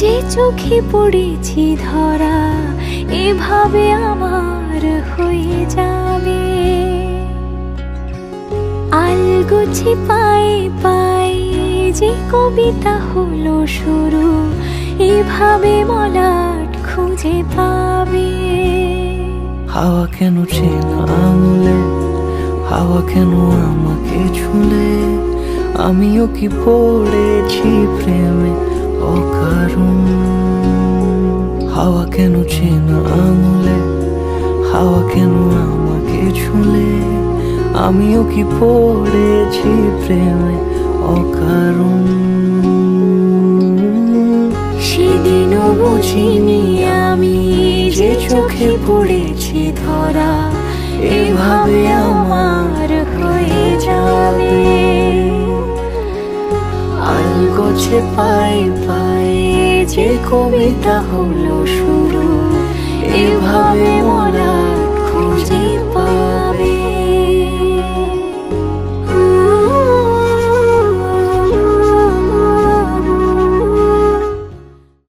যে চোখে পড়েছি ধরা এভাবে আমার হয়ে যাবে। আলগোছে পায়ে পায়ে যে কবিতা হলো শুরু, এভাবে মলাট খুঁজে পাবে। হাওয়া কেন চেনা আঙুলে, হাওয়া কেন আমাকে ছুলে, আমিও কি পড়েছি প্রেমে অকারণ। হাওয়া কেন চেনা আঙুলে, হাওয়া কেন আমাকে ছুলে, আমিও কি পড়েছি প্রেমে অকারণ। সেদিনও বুঝিনি আমি যে চোখে পড়েছি ধরা এভাবে আমার হয়ে যাবে। আলগোছে পায়ে পায়ে যে কবিতা হলো শুরু, এভাবে মরা